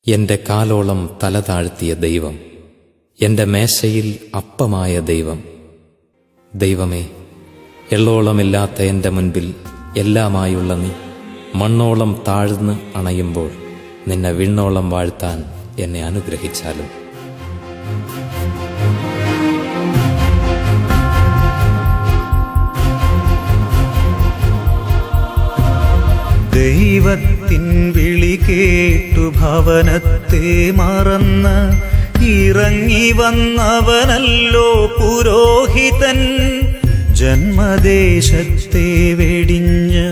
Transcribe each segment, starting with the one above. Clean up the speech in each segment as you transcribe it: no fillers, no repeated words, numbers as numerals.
എന്റെ കാലോളം തല താഴ്ത്തിയ ദൈവം, എന്റെ മേശയിൽ അപ്പമായ ദൈവം. ദൈവമേ, എള്ളോളമില്ലാത്ത എന്റെ മുൻപിൽ എല്ലാമായുള്ള നീ മണ്ണോളം താഴ്ന്ന് അണയുമ്പോൾ നിന്നെ വിണ്ണോളം വാഴ്ത്താൻ എന്നെ അനുഗ്രഹിച്ചാലും. ദൈവത്തിൻ വിളി കേട്ടു ഭവനത്തെ മറന്ന് ഇറങ്ങി വന്നവനല്ലോ പുരോഹിതൻ. ജന്മദേശത്തെ വെടിഞ്ഞ്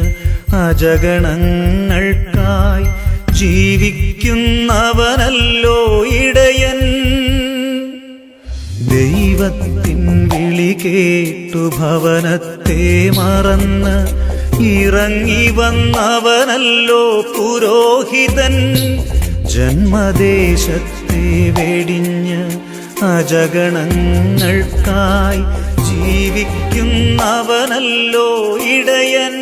അജഗണങ്ങൾക്കായി ജീവിക്കുന്നവനല്ലോ ഇടയൻ. ദൈവത്തിൻ വിളി കേട്ടു ഭവനത്തെ മറന്ന് ഇറങ്ങി വന്നവനല്ലോ പുരോഹിതൻ. ജന്മദേശത്തെ വെടിഞ്ഞ് അജഗണങ്ങൾക്കായി ജീവിക്കുന്നവനല്ലോ ഇടയൻ.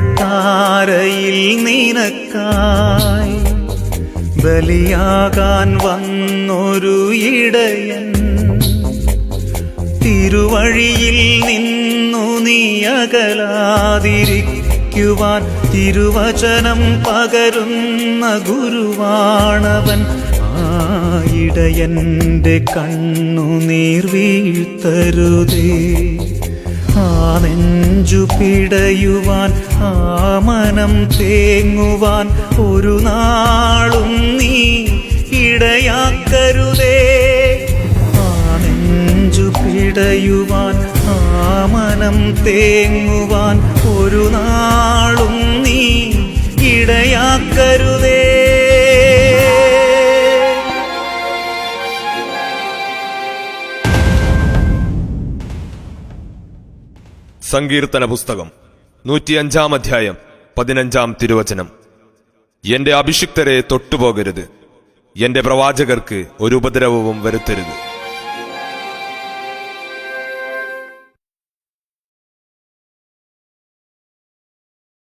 തിരുവൾത്താരയിൽ നിനക്കായി ബലിയാകാൻ വന്നൊരു ഇടയൻ. തിരുവഴിയിൽ നിന്നു നീ അകലാതിരിക്കുവാൻ തിരുവചനം പകരുന്ന ഗുരുവാണവൻ. ആ ഇടയന്റെ കണ്ണുനീർ വീഴ്ത്തരുതേ. ആ നെഞ്ചു പിടയുവാൻ, ആ മനം തേങ്ങുവാൻ ഒരു നാളും നീ ഇടയാക്കരുതേ. പിടയുവാൻ, ആ മനം തേങ്ങുവാൻ ഒരു നാളും നീ ഇടയാക്കരുതേ. സങ്കീർത്തന പുസ്തകം 105 അധ്യായം 15 തിരുവചനം. എന്റെ അഭിഷിക്തരെ തൊട്ടുപോകരുത്, എന്റെ പ്രവാചകർക്ക് ഒരു ഉപദ്രവവും വരുത്തരുത്.